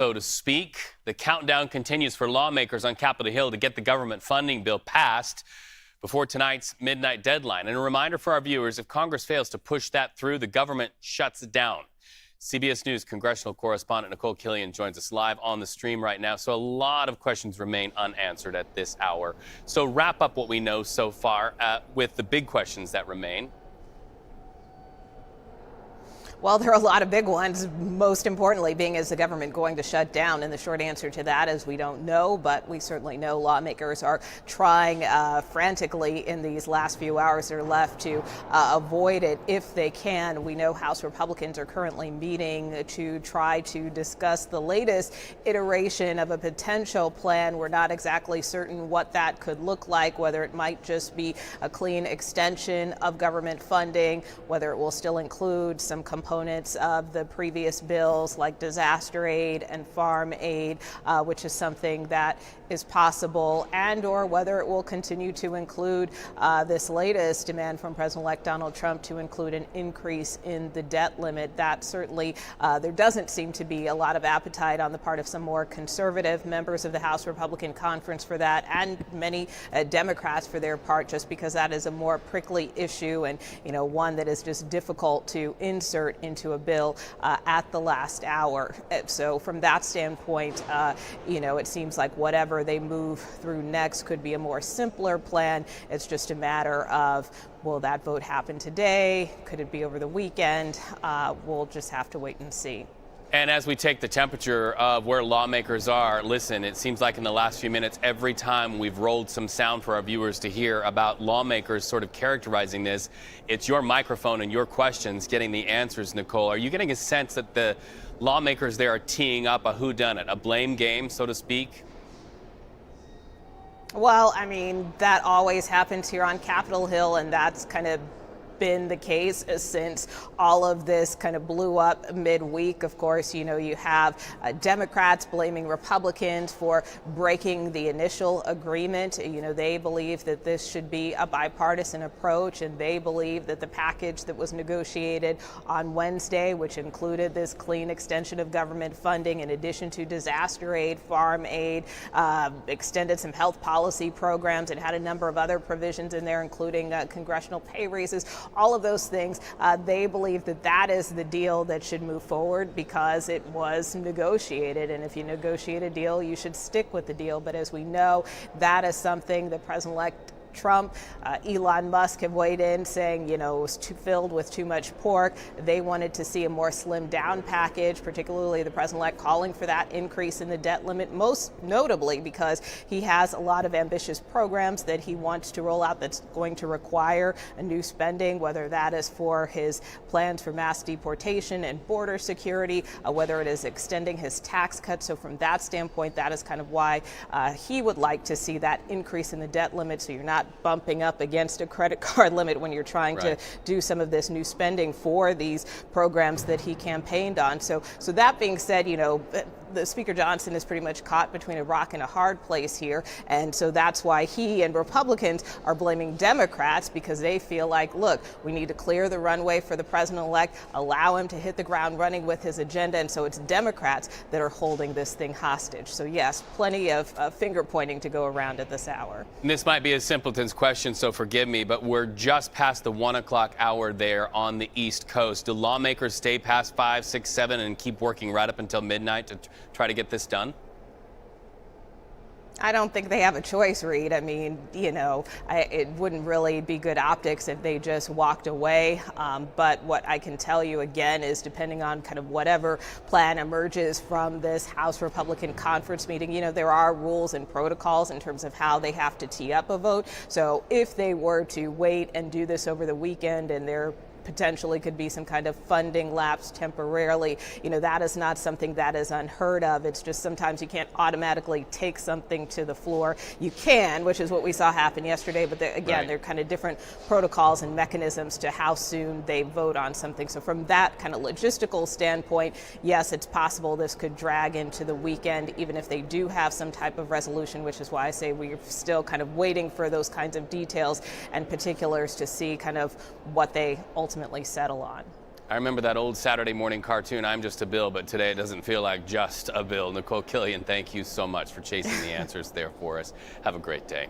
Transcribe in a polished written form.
So to speak, the countdown continues for lawmakers on Capitol Hill to get the government funding bill passed before tonight's midnight deadline. And a reminder for our viewers, if Congress fails to push that through, the government shuts it down. CBS News congressional correspondent Nikole Killion joins us live on the stream right now. So a lot of questions remain unanswered at this hour. So wrap up what we know so far with the big questions that remain. Well, there are a lot of big ones, most importantly being, is the government going to shut down? And the short answer to that is we don't know, but we certainly know lawmakers are trying frantically in these last few hours that are left to avoid it if they can. We know House Republicans are currently meeting to try to discuss the latest iteration of a potential plan. We're not exactly certain what that could look like, whether it might just be a clean extension of government funding, whether it will still include some components of the previous bills like disaster aid and farm aid, which is something that is possible, and or whether it will continue to include this latest demand from President-elect Donald Trump to include an increase in the debt limit. That certainly, there doesn't seem to be a lot of appetite on the part of some more conservative members of the House Republican Conference for that, and many Democrats for their part, just because that is a more prickly issue and, one that is just difficult to insert into a bill at the last hour. So from that standpoint, it seems like whatever they move through next could be a more simpler plan. It's just a matter of, will that vote happen today? Could it be over the weekend? We'll just have to wait and see. And as we take the temperature of where lawmakers are, listen, it seems like in the last few minutes, every time we've rolled some sound for our viewers to hear about lawmakers sort of characterizing this, it's your microphone and your questions getting the answers, Nikole. Are you getting a sense that the lawmakers there are teeing up a whodunit, a blame game, so to speak? Well, that always happens here on Capitol Hill, and that's kind of been the case since all of this kind of blew up midweek. Of course, you have Democrats blaming Republicans for breaking the initial agreement. They believe that this should be a bipartisan approach, and they believe that the package that was negotiated on Wednesday, which included this clean extension of government funding in addition to disaster aid, farm aid, extended some health policy programs, and had a number of other provisions in there, including congressional pay raises. All of those things, they believe that that is the deal that should move forward because it was negotiated. And if you negotiate a deal, you should stick with the deal. But as we know, that is something that President-elect Trump, Elon Musk have weighed in saying, it was filled with too much pork. They wanted to see a more slimmed down package, particularly the president-elect calling for that increase in the debt limit, most notably because he has a lot of ambitious programs that he wants to roll out that's going to require a new spending, whether that is for his plans for mass deportation and border security, whether it is extending his tax cuts. So from that standpoint, that is kind of why he would like to see that increase in the debt limit, so you're not bumping up against a credit card limit when you're trying to do some of this new spending for these programs that he campaigned on. So that being said, the Speaker Johnson is pretty much caught between a rock and a hard place here. And so that's why he and Republicans are blaming Democrats, because they feel like, look, we need to clear the runway for the president-elect, allow him to hit the ground running with his agenda. And so it's Democrats that are holding this thing hostage. So yes, plenty of finger pointing to go around at this hour. And this might be a simpleton's question, so forgive me, but we're just past the 1 o'clock hour there on the East Coast. Do lawmakers stay past 5, 6, 7 and keep working right up until midnight to try to get this done? I don't think they have a choice, Reed. It wouldn't really be good optics if they just walked away. But what I can tell you again is, depending on kind of whatever plan emerges from this House Republican Conference meeting, there are rules and protocols in terms of how they have to tee up a vote. So if they were to wait and do this over the weekend, and they're potentially could be some kind of funding lapse temporarily. That is not something that is unheard of. It's just sometimes you can't automatically take something to the floor. You can, which is what we saw happen yesterday, but again, there are kind of different protocols and mechanisms to how soon they vote on something. So from that kind of logistical standpoint, yes, it's possible this could drag into the weekend, even if they do have some type of resolution, which is why I say we're still kind of waiting for those kinds of details and particulars to see kind of what they ultimately settle on. I remember that old Saturday morning cartoon, I'm Just a Bill, but today it doesn't feel like just a bill. Nikole Killion, thank you so much for chasing the answers there for us. Have a great day.